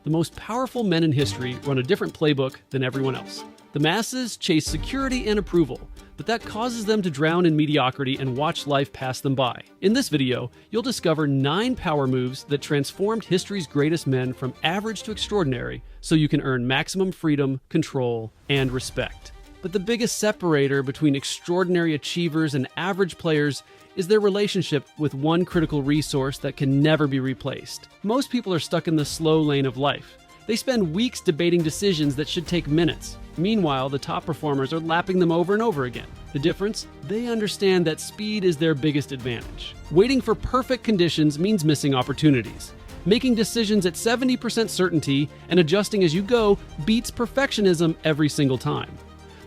The most powerful men in history run a different playbook than everyone else. The masses chase security and approval, but that causes them to drown in mediocrity and watch life pass them by. In this video, you'll discover 9 power moves that transformed history's greatest men from average to extraordinary so you can earn maximum freedom, control, and respect. But the biggest separator between extraordinary achievers and average players is their relationship with one critical resource that can never be replaced. Most people are stuck in the slow lane of life. They spend weeks debating decisions that should take minutes. Meanwhile, the top performers are lapping them over and over again. The difference? They understand that speed is their biggest advantage. Waiting for perfect conditions means missing opportunities. Making decisions at 70% certainty and adjusting as you go beats perfectionism every single time.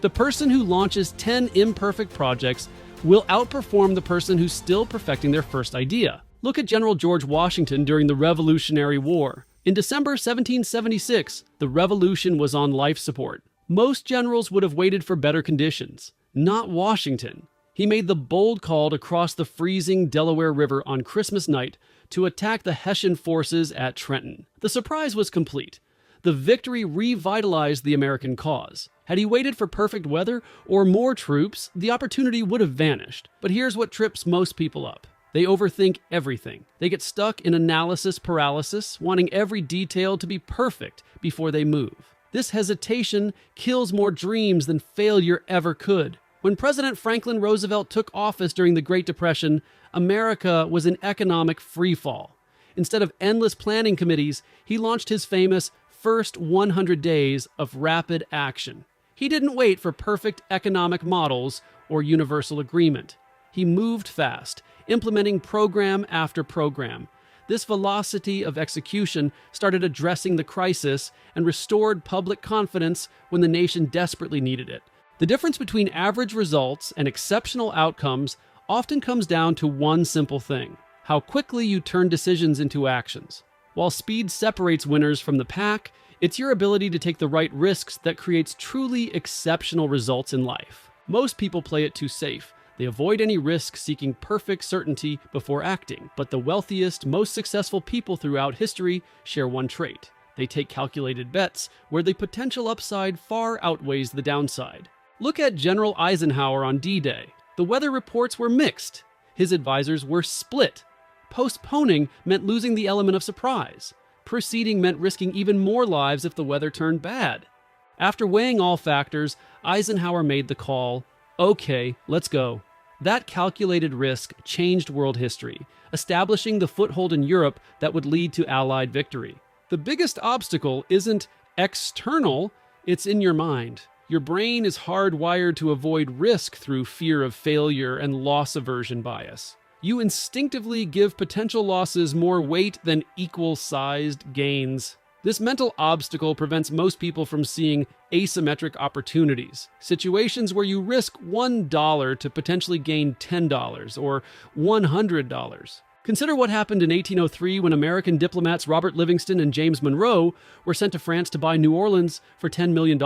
The person who launches 10 imperfect projects will outperform the person who's still perfecting their first idea. Look at General George Washington during the Revolutionary War. In December 1776, the revolution was on life support. Most generals would have waited for better conditions. Not Washington. He made the bold call to cross the freezing Delaware River on Christmas night to attack the Hessian forces at Trenton. The surprise was complete. The victory revitalized the American cause. Had he waited for perfect weather or more troops, the opportunity would have vanished. But here's what trips most people up. They overthink everything. They get stuck in analysis paralysis, wanting every detail to be perfect before they move. This hesitation kills more dreams than failure ever could. When President Franklin Roosevelt took office during the Great Depression, America was in economic freefall. Instead of endless planning committees, he launched his famous first 100 days of rapid action. He didn't wait for perfect economic models or universal agreement. He moved fast, implementing program after program. This velocity of execution started addressing the crisis and restored public confidence when the nation desperately needed it. The difference between average results and exceptional outcomes often comes down to one simple thing: how quickly you turn decisions into actions. While speed separates winners from the pack, it's your ability to take the right risks that creates truly exceptional results in life. Most people play it too safe. They avoid any risk, seeking perfect certainty before acting. But the wealthiest, most successful people throughout history share one trait. They take calculated bets where the potential upside far outweighs the downside. Look at General Eisenhower on D-Day. The weather reports were mixed. His advisors were split. Postponing meant losing the element of surprise. Proceeding meant risking even more lives if the weather turned bad. After weighing all factors, Eisenhower made the call, "Okay, let's go." That calculated risk changed world history, establishing the foothold in Europe that would lead to Allied victory. The biggest obstacle isn't external, it's in your mind. Your brain is hardwired to avoid risk through fear of failure and loss aversion bias. You instinctively give potential losses more weight than equal-sized gains. This mental obstacle prevents most people from seeing asymmetric opportunities, situations where you risk $1 to potentially gain $10 or $100. Consider what happened in 1803 when American diplomats Robert Livingston and James Monroe were sent to France to buy New Orleans for $10 million.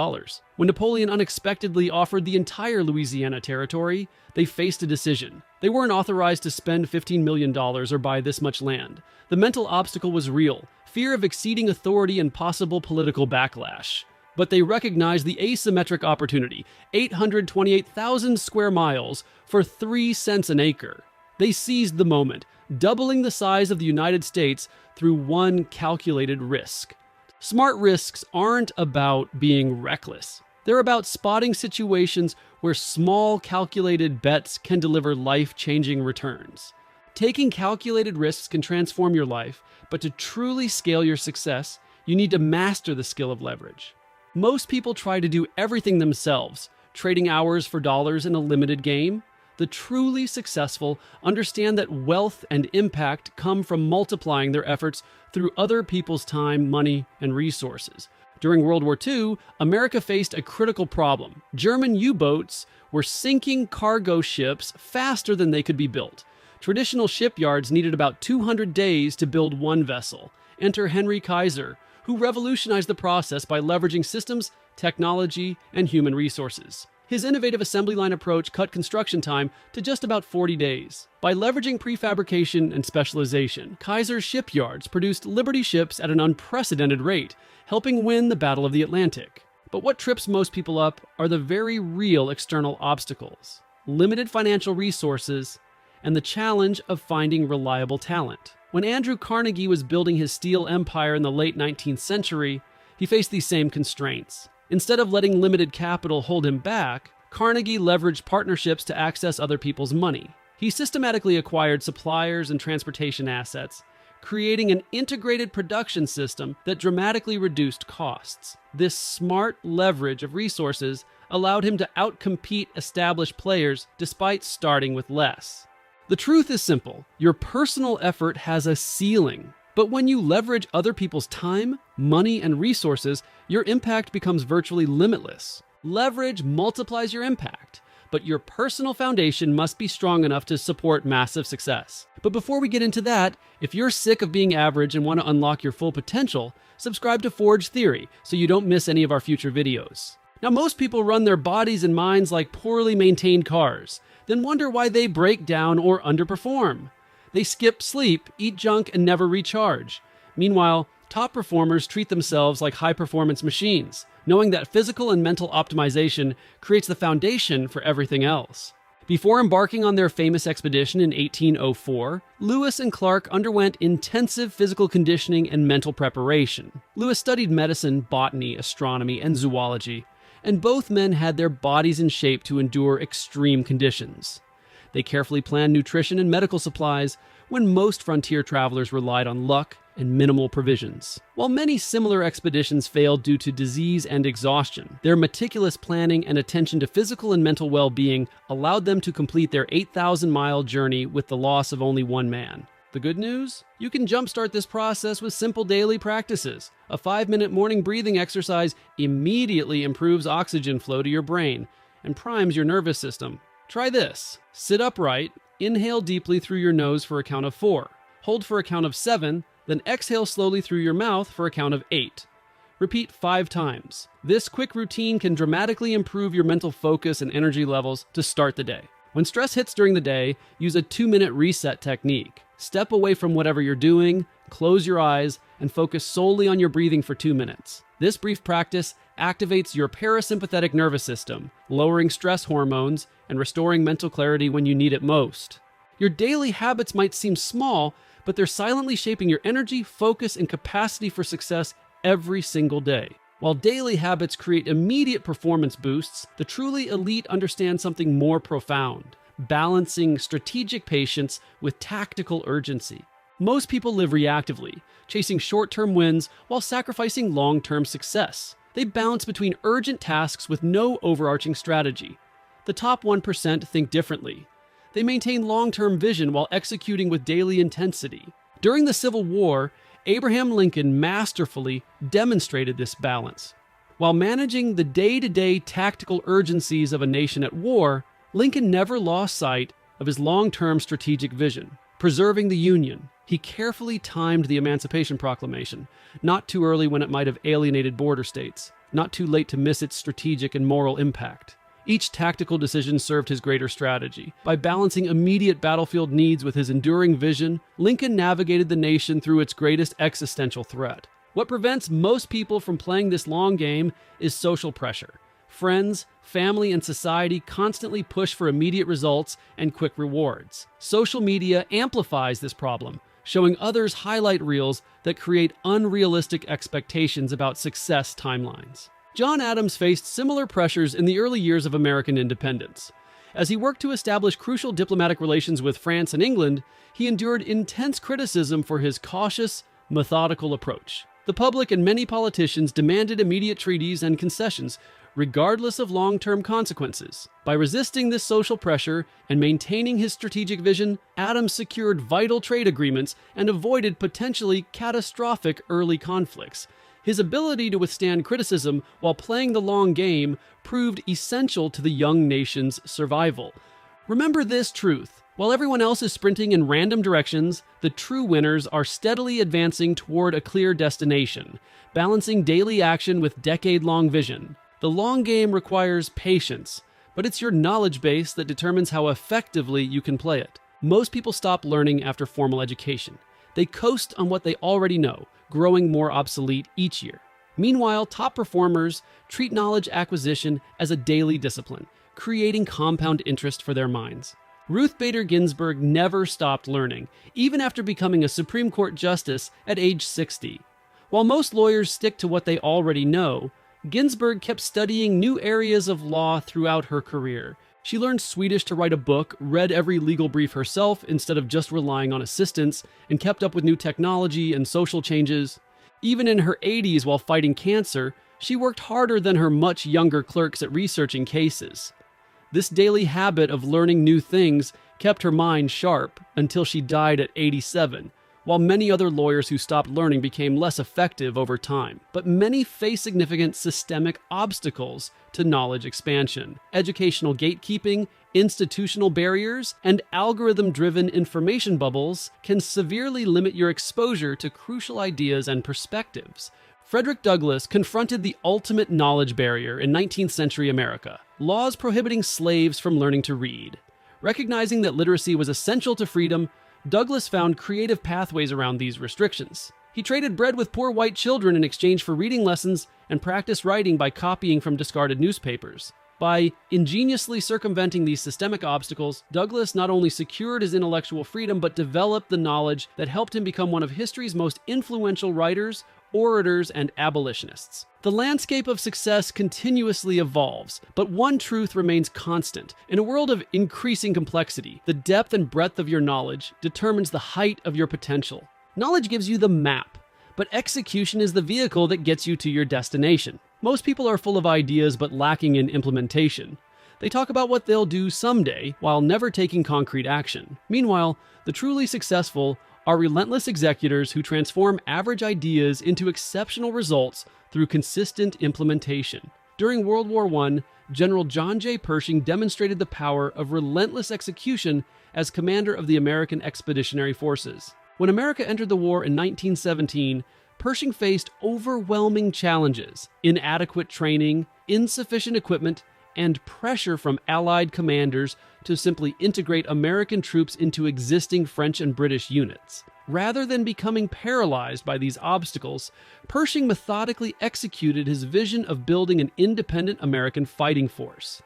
When Napoleon unexpectedly offered the entire Louisiana territory, they faced a decision. They weren't authorized to spend $15 million or buy this much land. The mental obstacle was real, fear of exceeding authority and possible political backlash. But they recognized the asymmetric opportunity, 828,000 square miles for 3 cents an acre. They seized the moment, doubling the size of the United States through one calculated risk. Smart risks aren't about being reckless. They're about spotting situations where small calculated bets can deliver life-changing returns. Taking calculated risks can transform your life, but to truly scale your success, you need to master the skill of leverage. Most people try to do everything themselves, trading hours for dollars in a limited game. The truly successful understand that wealth and impact come from multiplying their efforts through other people's time, money, and resources. During World War II, America faced a critical problem. German U-boats were sinking cargo ships faster than they could be built. Traditional shipyards needed about 200 days to build one vessel. Enter Henry Kaiser, who revolutionized the process by leveraging systems, technology, and human resources. His innovative assembly line approach cut construction time to just about 40 days. By leveraging prefabrication and specialization, Kaiser's shipyards produced Liberty ships at an unprecedented rate, helping win the Battle of the Atlantic. But what trips most people up are the very real external obstacles: limited financial resources and the challenge of finding reliable talent. When Andrew Carnegie was building his steel empire in the late 19th century, he faced these same constraints. Instead of letting limited capital hold him back, Carnegie leveraged partnerships to access other people's money. He systematically acquired suppliers and transportation assets, creating an integrated production system that dramatically reduced costs. This smart leverage of resources allowed him to outcompete established players despite starting with less. The truth is simple: your personal effort has a ceiling. But when you leverage other people's time, money, and resources, your impact becomes virtually limitless. Leverage multiplies your impact, but your personal foundation must be strong enough to support massive success. But before we get into that, if you're sick of being average and want to unlock your full potential, subscribe to Forge Theory so you don't miss any of our future videos. Now, most people run their bodies and minds like poorly maintained cars, then wonder why they break down or underperform. They skip sleep, eat junk, and never recharge. Meanwhile, top performers treat themselves like high-performance machines, knowing that physical and mental optimization creates the foundation for everything else. Before embarking on their famous expedition in 1804, Lewis and Clark underwent intensive physical conditioning and mental preparation. Lewis studied medicine, botany, astronomy, and zoology, and both men had their bodies in shape to endure extreme conditions. They carefully planned nutrition and medical supplies when most frontier travelers relied on luck and minimal provisions. While many similar expeditions failed due to disease and exhaustion, their meticulous planning and attention to physical and mental well-being allowed them to complete their 8,000-mile journey with the loss of only one man. The good news? You can jumpstart this process with simple daily practices. A 5-minute morning breathing exercise immediately improves oxygen flow to your brain and primes your nervous system. Try this. Sit upright, inhale deeply through your nose for a count of 4. Hold for a count of 7, then exhale slowly through your mouth for a count of 8. Repeat 5 times. This quick routine can dramatically improve your mental focus and energy levels to start the day. When stress hits during the day, use a 2-minute reset technique. Step away from whatever you're doing, close your eyes, and focus solely on your breathing for 2 minutes. This brief practice activates your parasympathetic nervous system, lowering stress hormones and restoring mental clarity when you need it most. Your daily habits might seem small, but they're silently shaping your energy, focus, and capacity for success every single day. While daily habits create immediate performance boosts, the truly elite understand something more profound: balancing strategic patience with tactical urgency. Most people live reactively, chasing short-term wins while sacrificing long-term success. They bounce between urgent tasks with no overarching strategy. The top 1% think differently. They maintain long-term vision while executing with daily intensity. During the Civil War, Abraham Lincoln masterfully demonstrated this balance. While managing the day-to-day tactical urgencies of a nation at war, Lincoln never lost sight of his long-term strategic vision: preserving the Union. He carefully timed the Emancipation Proclamation, not too early when it might have alienated border states, not too late to miss its strategic and moral impact. Each tactical decision served his greater strategy. By balancing immediate battlefield needs with his enduring vision, Lincoln navigated the nation through its greatest existential threat. What prevents most people from playing this long game is social pressure. Friends, family, and society constantly push for immediate results and quick rewards. Social media amplifies this problem, showing others highlight reels that create unrealistic expectations about success timelines. John Adams faced similar pressures in the early years of American independence. As he worked to establish crucial diplomatic relations with France and England, he endured intense criticism for his cautious, methodical approach. The public and many politicians demanded immediate treaties and concessions, regardless of long-term consequences. By resisting this social pressure and maintaining his strategic vision, Adams secured vital trade agreements and avoided potentially catastrophic early conflicts. His ability to withstand criticism while playing the long game proved essential to the young nation's survival. Remember this truth: while everyone else is sprinting in random directions, the true winners are steadily advancing toward a clear destination, balancing daily action with decade-long vision. The long game requires patience, but it's your knowledge base that determines how effectively you can play it. Most people stop learning after formal education. They coast on what they already know, growing more obsolete each year. Meanwhile, top performers treat knowledge acquisition as a daily discipline, creating compound interest for their minds. Ruth Bader Ginsburg never stopped learning, even after becoming a Supreme Court justice at age 60. While most lawyers stick to what they already know, Ginsburg kept studying new areas of law throughout her career. She learned Swedish to write a book, read every legal brief herself instead of just relying on assistants, and kept up with new technology and social changes. Even in her 80s while fighting cancer, she worked harder than her much younger clerks at researching cases. This daily habit of learning new things kept her mind sharp until she died at 87, while many other lawyers who stopped learning became less effective over time. But many face significant systemic obstacles to knowledge expansion. Educational gatekeeping, institutional barriers, and algorithm-driven information bubbles can severely limit your exposure to crucial ideas and perspectives. Frederick Douglass confronted the ultimate knowledge barrier in 19th century America: laws prohibiting slaves from learning to read. Recognizing that literacy was essential to freedom, Douglass found creative pathways around these restrictions. He traded bread with poor white children in exchange for reading lessons and practiced writing by copying from discarded newspapers. By ingeniously circumventing these systemic obstacles, Douglass not only secured his intellectual freedom, but developed the knowledge that helped him become one of history's most influential writers, orators, and abolitionists. The landscape of success continuously evolves, but one truth remains constant. In a world of increasing complexity, the depth and breadth of your knowledge determines the height of your potential. Knowledge gives you the map, but execution is the vehicle that gets you to your destination. Most people are full of ideas but lacking in implementation. They talk about what they'll do someday while never taking concrete action. Meanwhile, the truly successful are relentless executors who transform average ideas into exceptional results through consistent implementation. During World War I, General John J. Pershing demonstrated the power of relentless execution as commander of the American Expeditionary Forces. When America entered the war in 1917, Pershing faced overwhelming challenges: inadequate training, insufficient equipment, and pressure from Allied commanders to simply integrate American troops into existing French and British units. Rather than becoming paralyzed by these obstacles, Pershing methodically executed his vision of building an independent American fighting force.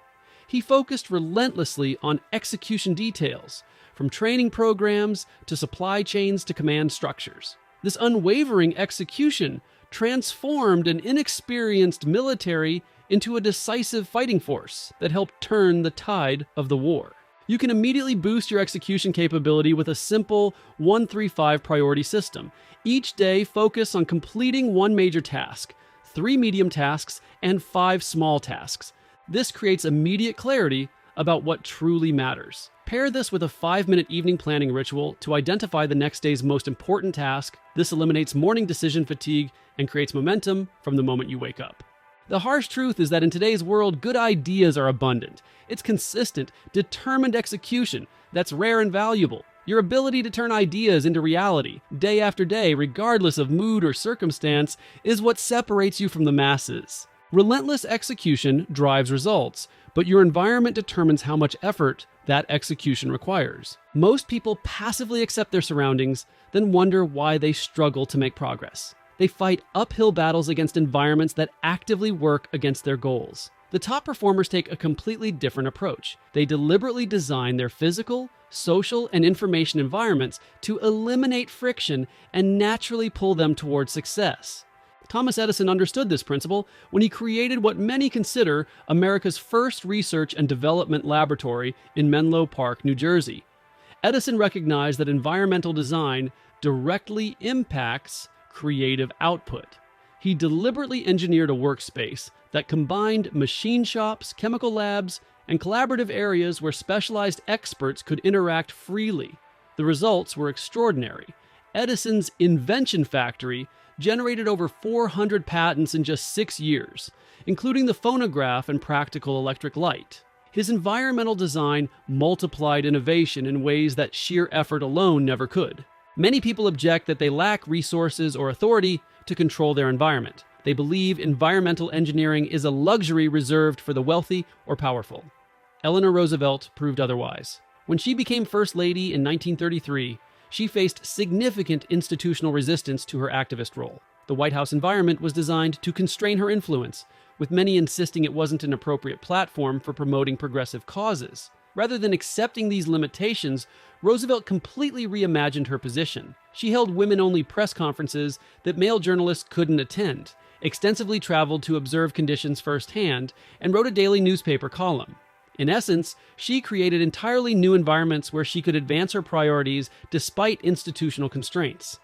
He focused relentlessly on execution details, from training programs to supply chains to command structures. This unwavering execution transformed an inexperienced military into a decisive fighting force that helped turn the tide of the war. You can immediately boost your execution capability with a simple 1-3-5 priority system. Each day, focus on completing one major task, 3 medium tasks, and 5 small tasks. This creates immediate clarity about what truly matters. Pair this with a 5-minute evening planning ritual to identify the next day's most important task. This eliminates morning decision fatigue and creates momentum from the moment you wake up. The harsh truth is that in today's world, good ideas are abundant. It's consistent, determined execution that's rare and valuable. Your ability to turn ideas into reality, day after day, regardless of mood or circumstance, is what separates you from the masses. Relentless execution drives results, but your environment determines how much effort that execution requires. Most people passively accept their surroundings, then wonder why they struggle to make progress. They fight uphill battles against environments that actively work against their goals. The top performers take a completely different approach. They deliberately design their physical, social, and information environments to eliminate friction and naturally pull them towards success. Thomas Edison understood this principle when he created what many consider America's first research and development laboratory in Menlo Park, New Jersey. Edison recognized that environmental design directly impacts creative output. He deliberately engineered a workspace that combined machine shops, chemical labs, and collaborative areas where specialized experts could interact freely. The results were extraordinary. Edison's invention factory generated over 400 patents in just 6 years, including the phonograph and practical electric light. His environmental design multiplied innovation in ways that sheer effort alone never could. Many people object that they lack resources or authority to control their environment. They believe environmental engineering is a luxury reserved for the wealthy or powerful. Eleanor Roosevelt proved otherwise. When she became First Lady in 1933, she faced significant institutional resistance to her activist role. The White House environment was designed to constrain her influence, with many insisting it wasn't an appropriate platform for promoting progressive causes. Rather than accepting these limitations, Roosevelt completely reimagined her position. She held women-only press conferences that male journalists couldn't attend, extensively traveled to observe conditions firsthand, and wrote a daily newspaper column. In essence, she created entirely new environments where she could advance her priorities despite institutional constraints.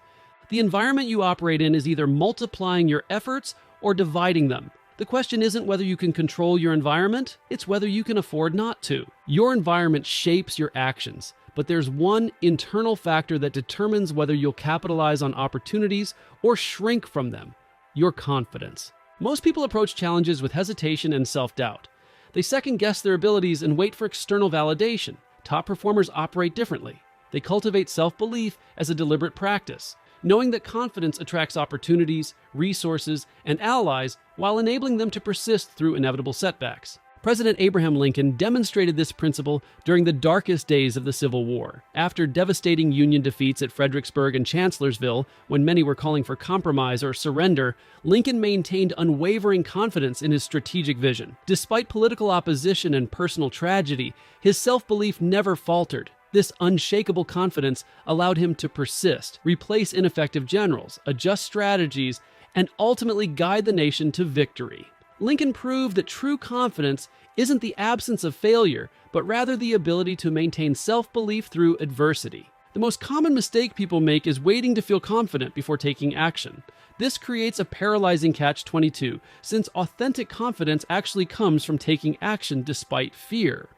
The environment you operate in is either multiplying your efforts or dividing them. The question isn't whether you can control your environment, it's whether you can afford not to. Your environment shapes your actions, but there's one internal factor that determines whether you'll capitalize on opportunities or shrink from them: your confidence. Most people approach challenges with hesitation and self-doubt. They second-guess their abilities and wait for external validation. Top performers operate differently. They cultivate self-belief as a deliberate practice, knowing that confidence attracts opportunities, resources, and allies while enabling them to persist through inevitable setbacks. President Abraham Lincoln demonstrated this principle during the darkest days of the Civil War. After devastating Union defeats at Fredericksburg and Chancellorsville, when many were calling for compromise or surrender, Lincoln maintained unwavering confidence in his strategic vision. Despite political opposition and personal tragedy, his self-belief never faltered. This unshakable confidence allowed him to persist, replace ineffective generals, adjust strategies, and ultimately guide the nation to victory. Lincoln proved that true confidence isn't the absence of failure, but rather the ability to maintain self-belief through adversity. The most common mistake people make is waiting to feel confident before taking action. This creates a paralyzing catch-22, since authentic confidence actually comes from taking action despite fear.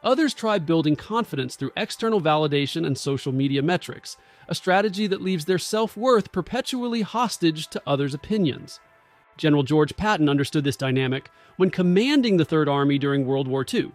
Others try building confidence through external validation and social media metrics, a strategy that leaves their self-worth perpetually hostage to others' opinions. General George Patton understood this dynamic when commanding the Third Army during World War II.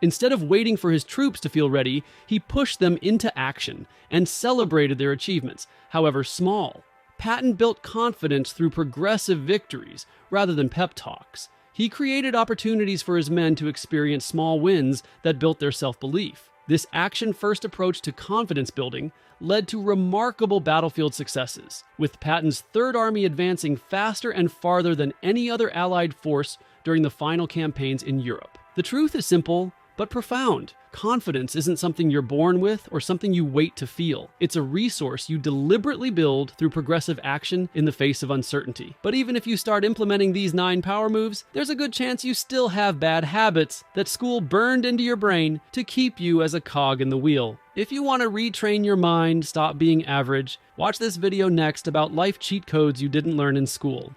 Instead of waiting for his troops to feel ready, he pushed them into action and celebrated their achievements, however small. Patton built confidence through progressive victories rather than pep talks. He created opportunities for his men to experience small wins that built their self-belief. This action-first approach to confidence building led to remarkable battlefield successes, with Patton's Third Army advancing faster and farther than any other Allied force during the final campaigns in Europe. The truth is simple but profound. Confidence isn't something you're born with or something you wait to feel. It's a resource you deliberately build through progressive action in the face of uncertainty. But even if you start implementing these 9 power moves, there's a good chance you still have bad habits that school burned into your brain to keep you as a cog in the wheel. If you want to retrain your mind, stop being average, watch this video next about life cheat codes you didn't learn in school.